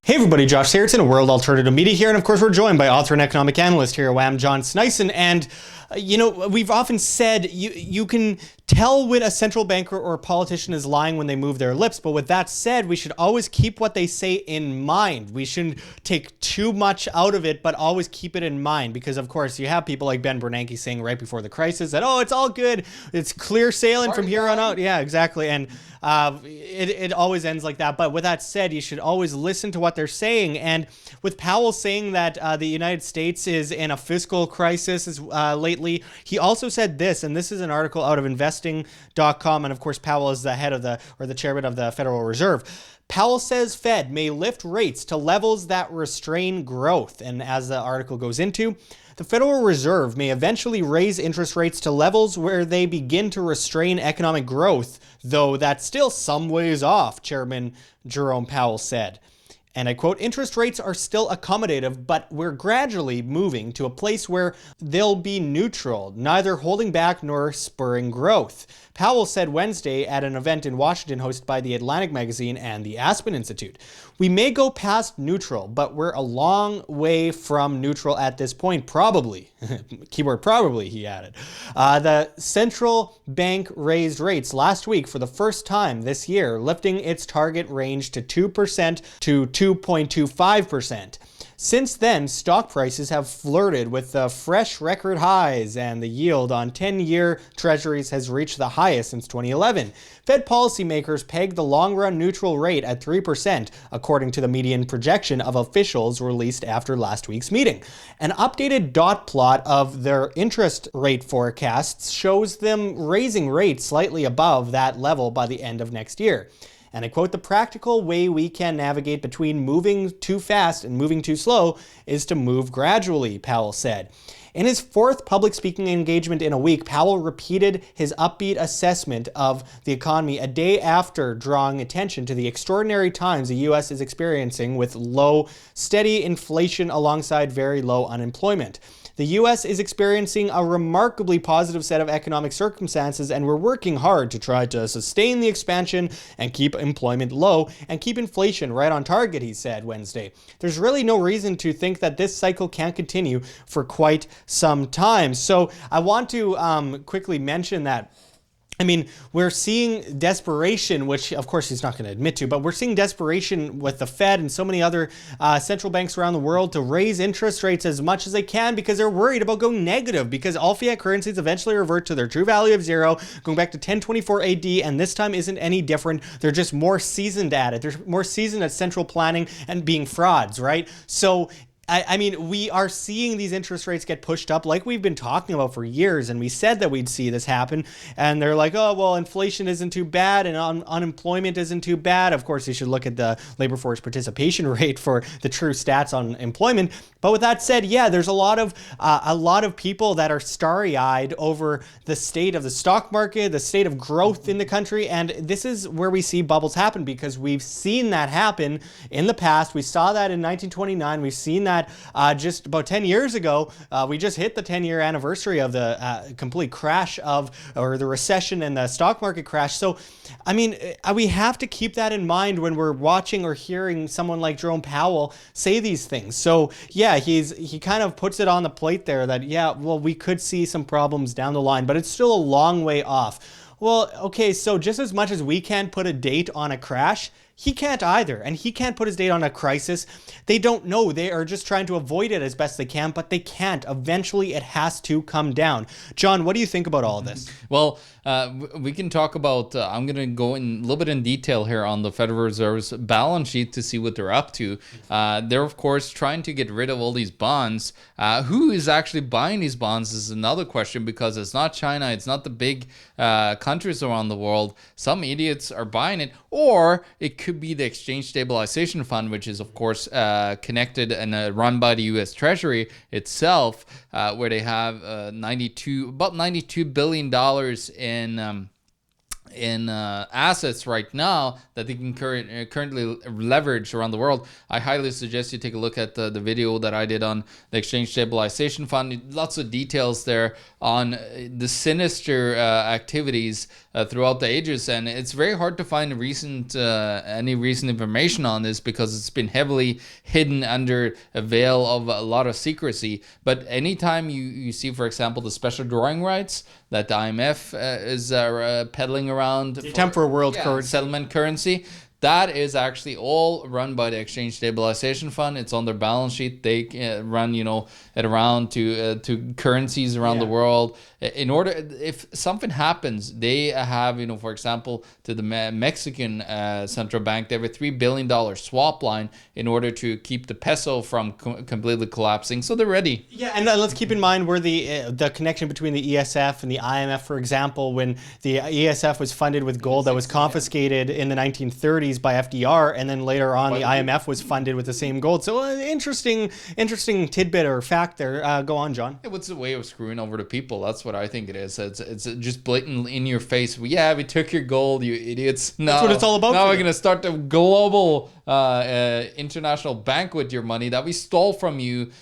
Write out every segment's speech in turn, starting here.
Hey everybody, Josh Sigurdson of World Alternative Media here, and of course we're joined by author and economic analyst here at WAM, John Sneisen. And we've often said you can tell when a central banker or a politician is lying when they move their lips, but with that said, we should always keep what they say in mind. We shouldn't take too much out of it, but always keep it in mind, because of course you have people like Ben Bernanke saying right before the crisis that, oh, it's all good, it's clear sailing from here on out. Yeah, exactly. And it always ends like that. But with that said, you should always listen to what they're saying. And with Powell saying that the United States is in a fiscal crisis lately, he also said this, and this is an article out of investing.com. And of course, Powell is the head of the chairman of the Federal Reserve. Powell says Fed may lift rates to levels that restrain growth. And as the article goes into, the Federal Reserve may eventually raise interest rates to levels where they begin to restrain economic growth, though that's still some ways off, Chairman Jerome Powell said. And I quote, "Interest rates are still accommodative, but we're gradually moving to a place where they'll be neutral, neither holding back nor spurring growth," Powell said Wednesday at an event in Washington hosted by The Atlantic magazine and the Aspen Institute. "We may go past neutral, but we're a long way from neutral at this point, probably." Keyword probably, he added. The central bank raised rates last week for the first time this year, lifting its target range to 2% to 2.25%. Since then, stock prices have flirted with fresh record highs, and the yield on 10-year treasuries has reached the highest since 2011. Fed policymakers pegged the long-run neutral rate at 3%, according to the median projection of officials released after last week's meeting. An updated dot plot of their interest rate forecasts shows them raising rates slightly above that level by the end of next year. And I quote, "The practical way we can navigate between moving too fast and moving too slow is to move gradually," Powell said. In his fourth public speaking engagement in a week, Powell repeated his upbeat assessment of the economy a day after drawing attention to the extraordinary times the U.S. is experiencing with low, steady inflation alongside very low unemployment. "The U.S. is experiencing a remarkably positive set of economic circumstances, and we're working hard to try to sustain the expansion and keep employment low and keep inflation right on target," he said Wednesday. "There's really no reason to think that this cycle can't continue for quite some time." So I want to quickly mention that. I mean, we're seeing desperation, which of course he's not going to admit to, but we're seeing desperation with the Fed and so many other central banks around the world to raise interest rates as much as they can because they're worried about going negative, because all fiat currencies eventually revert to their true value of zero, going back to 1024 AD, and this time isn't any different. They're just more seasoned at it. They're more seasoned at central planning and being frauds, right? So I mean, we are seeing these interest rates get pushed up like we've been talking about for years, and we said that we'd see this happen, and they're like, oh, well, inflation isn't too bad, and unemployment isn't too bad. Of course, you should look at the labor force participation rate for the true stats on employment. But with that said, yeah, there's a lot of people that are starry-eyed over the state of the stock market, the state of growth in the country, and this is where we see bubbles happen, because we've seen that happen in the past. We saw that in 1929. We've seen that just about 10 years ago. We just hit the 10-year anniversary of the complete crash or the recession and the stock market crash. So, I mean, we have to keep that in mind when we're watching or hearing someone like Jerome Powell say these things. So, yeah, he kind of puts it on the plate there that, yeah, well, we could see some problems down the line, but it's still a long way off. Well, okay, so just as much as we can't put a date on a crash, he can't either, and he can't put his date on a crisis. They don't know. They are just trying to avoid it as best they can, but they can't. Eventually, it has to come down. John, what do you think about all of this? Well, we can talk about, I'm going to go in a little bit in detail here on the Federal Reserve's balance sheet to see what they're up to. They're, of course, trying to get rid of all these bonds. Who is actually buying these bonds is another question, because it's not China, it's not the big countries around the world. Some idiots are buying it, or it could be the Exchange Stabilization Fund, which is, of course, connected and run by the U.S. Treasury itself, where they have about $92 billion assets right now that they can currently leverage around the world. I highly suggest you take a look at the video that I did on the Exchange Stabilization Fund. Lots of details there on the sinister activities throughout the ages, and it's very hard to find any recent information on this because it's been heavily hidden under a veil of a lot of secrecy. But anytime you see, for example, the special drawing rights that the IMF is peddling around, the attempt for a world currency. Settlement currency, that is actually all run by the Exchange Stabilization Fund. It's on their balance sheet. They run, it around to currencies around the world. In order, if something happens, they have, for example, to the Mexican central bank, they have a $3 billion swap line in order to keep the peso from completely collapsing. So they're ready. Yeah, and let's keep in mind where the connection between the ESF and the IMF, for example, when the ESF was funded with gold that was confiscated in the 1930s by FDR, and then later on the IMF was funded with the same gold. So interesting tidbit or fact there. Go on, John. What's the way of screwing over the people? That's what I think it is. It's just blatant in your face. Yeah, we took your gold, you idiots. That's what it's all about. Now we're going to start the global international bank with your money that we stole from you,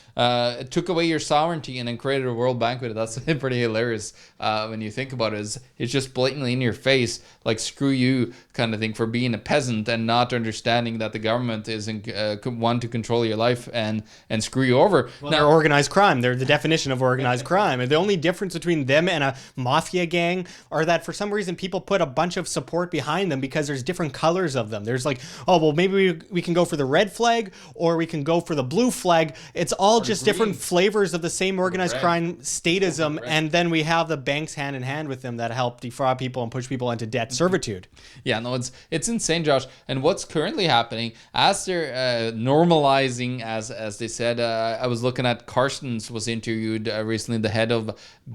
took away your sovereignty, and then created a world bank with it. That's pretty hilarious when you think about it. It's just blatantly in your face, like screw you kind of thing for being a peasant and not understanding that the government isn't one to control your life and screw you over. Well, they're organized crime. They're the definition of organized crime. And the only difference between them and a mafia gang are that for some reason people put a bunch of support behind them because there's different colors of them. There's like, oh, well, maybe we can go for the red flag or we can go for the blue flag. It's all just different flavors of the same organized crime statism. And then we have the banks hand in hand with them that help defraud people and push people into debt servitude. Yeah, no, it's insane, Josh. And what's currently happening as they're normalizing, as they said, I was looking at Carstens was interviewed recently, the head of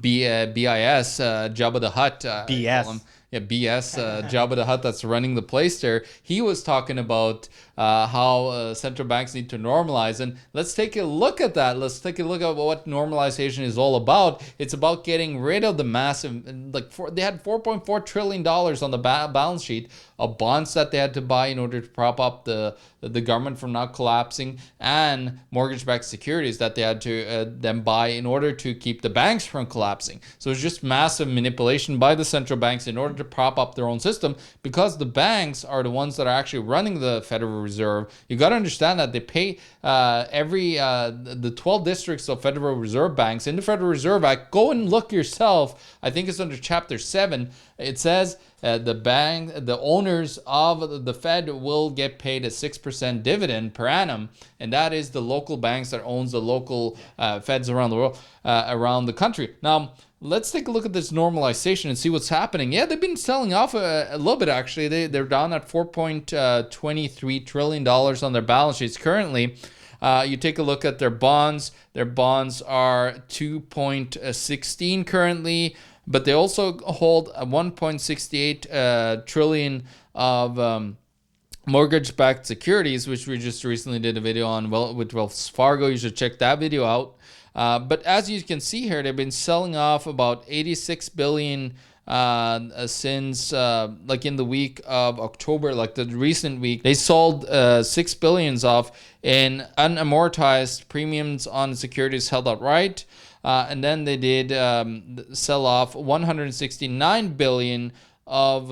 BIS, Jabba the Hutt. BS. Yeah, BS, Jabba the Hutt that's running the place there. He was talking about how central banks need to normalize. And let's take a look at that. Let's take a look at what normalization is all about. It's about getting rid of the massive, they had $4.4 trillion on the balance sheet of bonds that they had to buy in order to prop up the government from not collapsing, and mortgage-backed securities that they had to then buy in order to keep the banks from collapsing. So it's just massive manipulation by the central banks in order to prop up their own system, because the banks are the ones that are actually running the Federal Reserve. You got to understand that they pay the 12 districts of Federal Reserve banks in the Federal Reserve Act. Go and look yourself. I think it's under Chapter 7. It says the owners of the Fed will get paid a 6% dividend per annum, and that is the local banks that owns the local Feds around the world, around the country. Now, let's take a look at this normalization and see what's happening. Yeah, they've been selling off a little bit, actually. They're down at $4.23 trillion on their balance sheets currently. You take a look at their bonds. Their bonds are 2.16 currently, but they also hold a 1.68 trillion of mortgage-backed securities, which we just recently did a video on with Wells Fargo. You should check that video out. But as you can see here, they've been selling off about 86 billion since like in the week of October, like the recent week. They sold 6 billions off in unamortized premiums on securities held outright. And then they did sell off 169 billion of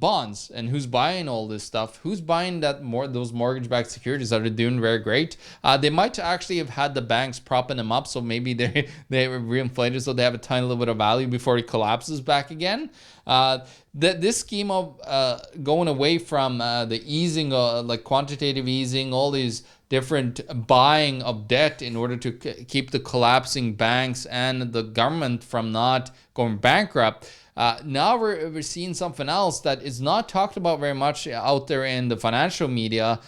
bonds. And who's buying all this stuff? Who's buying those mortgage-backed securities that are doing very great? They might actually have had the banks propping them up, so maybe they were reinflated, so they have a tiny little bit of value before it collapses back again. This scheme of going away from the easing, like quantitative easing, all these different buying of debt in order to keep the collapsing banks and the government from not going bankrupt. Now we're seeing something else that is not talked about very much out there in the financial media.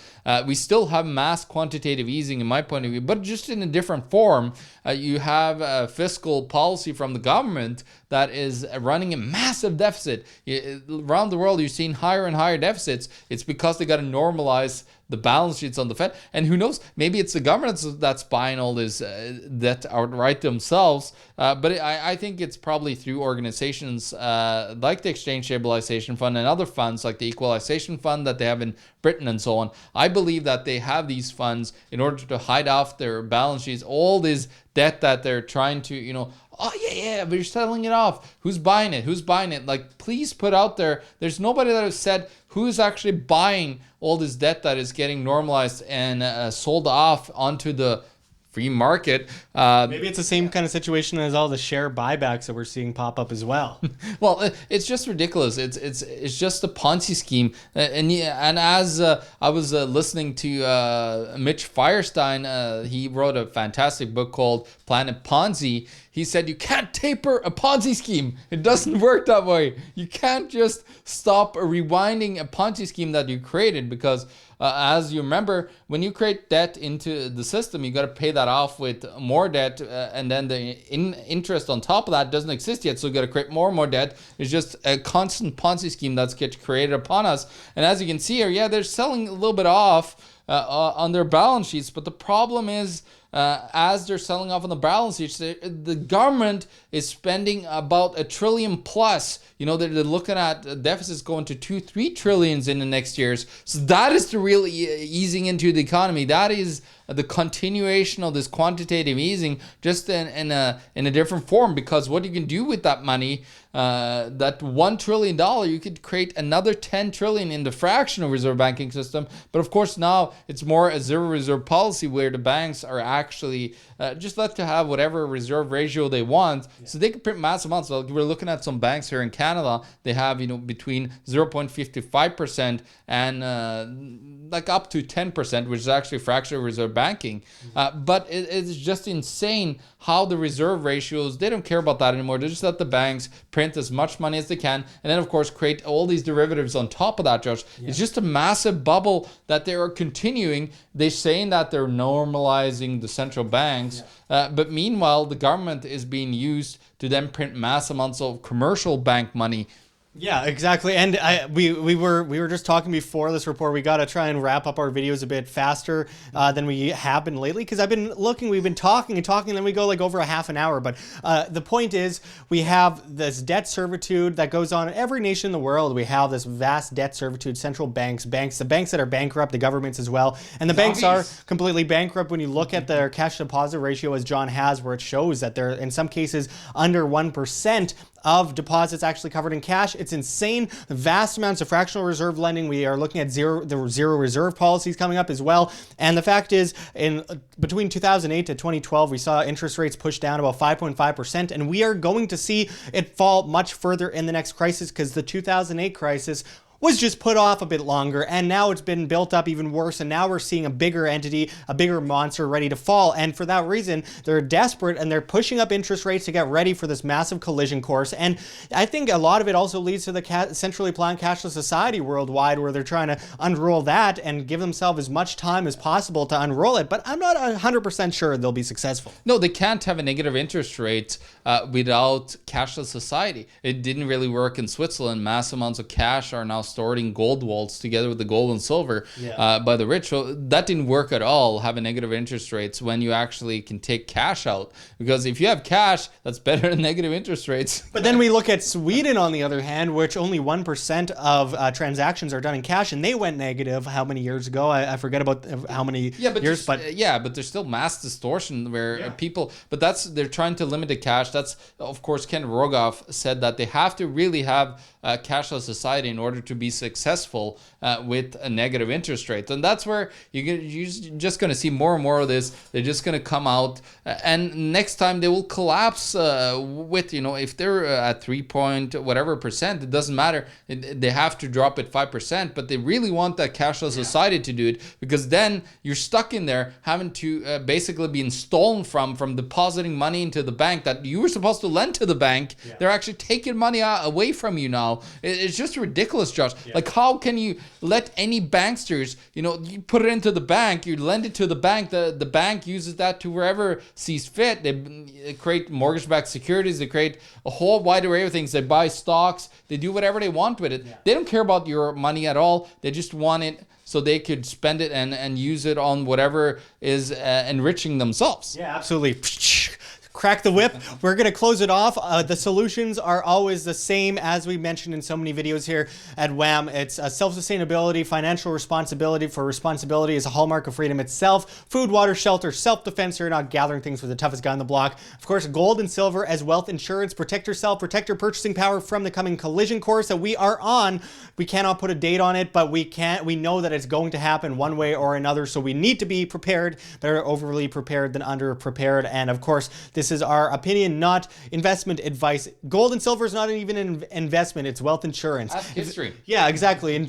We still have mass quantitative easing in my point of view, but just in a different form. You have a fiscal policy from the government that is running a massive deficit. Around the world, you're seeing higher and higher deficits. It's because they got to normalize the balance sheets on the Fed. And who knows, maybe it's the government that's buying all this debt outright themselves. But I think it's probably through organizations like the Exchange Stabilization Fund and other funds like the Equalization Fund that they have in Britain and so on. I believe that they have these funds in order to hide off their balance sheets, all this debt that they're trying to, oh yeah, but you're selling it off. Who's buying it? Who's buying it? Like, please put out there. There's nobody that has said who's actually buying all this debt that is getting normalized and sold off onto the free market. Maybe it's the same kind of situation as all the share buybacks that we're seeing pop up as well. Well, it's just ridiculous. It's just a Ponzi scheme. And as I was listening to Mitch Firestein, he wrote a fantastic book called Planet Ponzi. He said you can't taper a Ponzi scheme. It doesn't work that way. You can't just stop rewinding a Ponzi scheme that you created, because as you remember, when you create debt into the system, you got to pay that off with more debt, and then the interest on top of that doesn't exist yet, so you got to create more and more debt. It's just a constant Ponzi scheme that's gets created upon us. And as you can see here, yeah, they're selling a little bit off on their balance sheets, but the problem is, as they're selling off on the balance sheets, the government is spending about $1 trillion plus. They're looking at deficits going to 2-3 trillions in the next years. So that is the real easing into the economy. That is the continuation of this quantitative easing, just in a different form. Because what you can do with that money, that $1 trillion, you could create another 10 trillion in the fractional reserve banking system. But of course, now it's more a zero reserve policy where the banks are actually just let to have whatever reserve ratio they want. Yeah. So they can print massive amounts. So we're looking at some banks here in Canada. They have between 0.55% and like up to 10%, which is actually fractional reserve banking. But it's just insane how the reserve ratios, they don't care about that anymore. They just let the banks print as much money as they can, and then of course create all these derivatives on top of that, Josh. Yeah. It's just a massive bubble that they are continuing. They're saying that they're normalizing the central banks, but meanwhile the government is being used to then print mass amounts of commercial bank money. Yeah, exactly. And we were just talking before this report. We got to try and wrap up our videos a bit faster than we have been lately, because I've been looking, we've been talking and talking, and then we go like over a half an hour. But the point is, we have this debt servitude that goes on in every nation in the world. We have this vast debt servitude, central banks, the banks that are bankrupt, the governments as well. And the banks are completely bankrupt when you look at their cash deposit ratio, as John has, where it shows that they're in some cases under 1% of deposits actually covered in cash. It's insane. Vast amounts of fractional reserve lending. We are looking at the zero reserve policies coming up as well. And the fact is, between 2008 to 2012, we saw interest rates push down about 5.5%, and we are going to see it fall much further in the next crisis, because the 2008 crisis was just put off a bit longer, and now it's been built up even worse, and now we're seeing a bigger entity, a bigger monster ready to fall. And for that reason, they're desperate, and they're pushing up interest rates to get ready for this massive collision course. And I think a lot of it also leads to the centrally planned cashless society worldwide, where they're trying to unroll that and give themselves as much time as possible to unroll it. But I'm not 100% sure they'll be successful. No, they can't have a negative interest rate without cashless society. It didn't really work in Switzerland. Mass amounts of cash are now stored in gold vaults together with the gold and silver by the rich. So that didn't work at all, having negative interest rates when you actually can take cash out. Because if you have cash, that's better than negative interest rates. But then we look at Sweden, on the other hand, which only 1% of transactions are done in cash, and they went negative how many years ago? I forget about how many years. But there's still mass distortion where people, but they're trying to limit the cash. That's, of course, Ken Rogoff said that they have to really have a cashless society in order to be successful with a negative interest rate. And that's where you're just going to see more and more of this. They're just going to come out, and next time they will collapse with, if they're at 3 point whatever percent, it doesn't matter. They have to drop it 5%, but they really want that cashless society to do it, because then you're stuck in there having to basically be stolen from depositing money into the bank that you were supposed to lend to the bank. They're actually taking money away from you now. now. It's just ridiculous, Josh. Like, how can you let any banksters, you put it into the bank, you lend it to the bank, the bank uses that to wherever sees fit. They create mortgage-backed securities, they create a whole wide array of things. They buy stocks, they do whatever they want with it. Yeah. They don't care about your money at all. They just want it so they could spend it and use it on whatever is enriching themselves. Yeah, absolutely. Crack the whip. We're going to close it off. The solutions are always the same, as we mentioned in so many videos here at WHAM. It's self-sustainability, financial responsibility, for responsibility is a hallmark of freedom itself. Food, water, shelter, self-defense. You're not gathering things for the toughest guy on the block. Of course, gold and silver as wealth insurance. Protect yourself, protect your purchasing power from the coming collision course that we are on. We cannot put a date on it, but we know that it's going to happen one way or another, so we need to be prepared. Better overly prepared than under prepared. And of course, this is our opinion, not investment advice. Gold and silver is not even an investment, it's wealth insurance. That's history. Yeah, exactly. And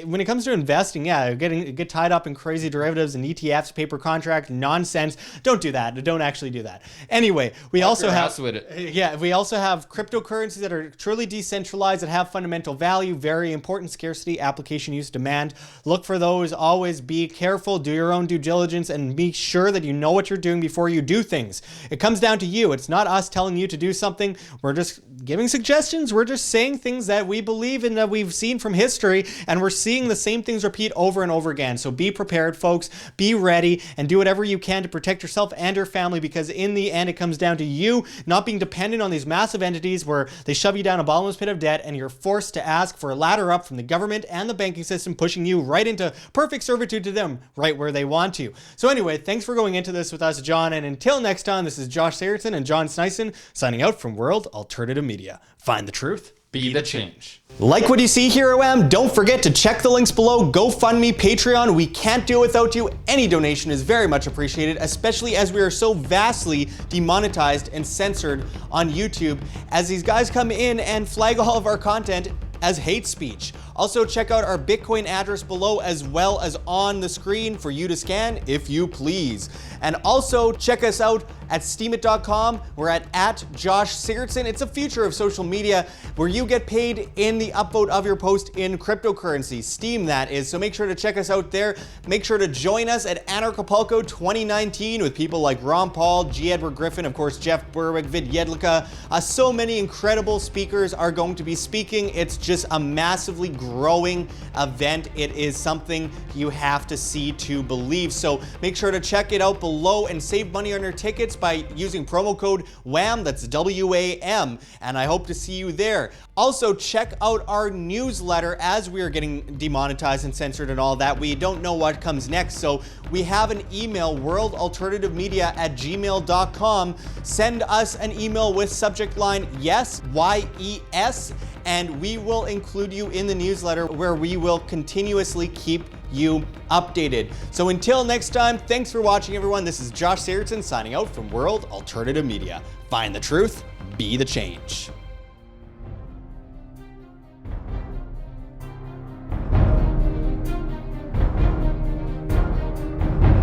when it comes to investing, get tied up in crazy derivatives and ETFs, paper contract nonsense. Don't do that. Don't actually do that. Anyway, we also have cryptocurrencies that are truly decentralized, that have fundamental value, very important: scarcity, application, use, demand. Look for those. Always be careful, do your own due diligence, and be sure that you know what you're doing before you do things. It comes down to you. It's not us telling you to do something. We're just giving suggestions. We're just saying things that we believe in, that we've seen from history, and we're seeing the same things repeat over and over again. So be prepared, folks. Be ready and do whatever you can to protect yourself and your family, because in the end, it comes down to you not being dependent on these massive entities where they shove you down a bottomless pit of debt and you're forced to ask for a ladder up from the government and the banking system, pushing you right into perfect servitude to them right where they want to. So anyway, thanks for going into this with us, John. And until next time, this is Josh Sigurdson and John Sneisen signing out from World Alternative Media. Find the truth. Be the change. Like what you see here at WHAM? Don't forget to check the links below. GoFundMe, Patreon. We can't do it without you. Any donation is very much appreciated, especially as we are so vastly demonetized and censored on YouTube, as these guys come in and flag all of our content as hate speech. Also, check out our Bitcoin address below, as well as on the screen for you to scan if you please. And also check us out at steemit.com. We're at Josh Sigurdson. It's a future of social media where you get paid in the upvote of your post in cryptocurrency. Steem, that is. So make sure to check us out there. Make sure to join us at Anarchapulco 2019 with people like Jerome Powell, G. Edward Griffin, of course, Jeff Berwick, Vid Jedlicka. So many incredible speakers are going to be speaking. It's just a massively growing event. It is something you have to see to believe. So make sure to check it out below and save money on your tickets by using promo code WHAM, that's WAM, and I hope to see you there. Also, check out our newsletter as we are getting demonetized and censored and all that. We don't know what comes next, so we have an email, worldalternativemedia@gmail.com. Send us an email with subject line YES, YES, and we will include you in the newsletter where we will continuously keep you updated. So until next time, thanks for watching, everyone. This is Josh Sigurdson signing out from World Alternative Media. Find the truth, be the change.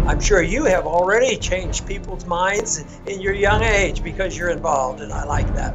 I'm sure you have already changed people's minds in your young age because you're involved, and I like that.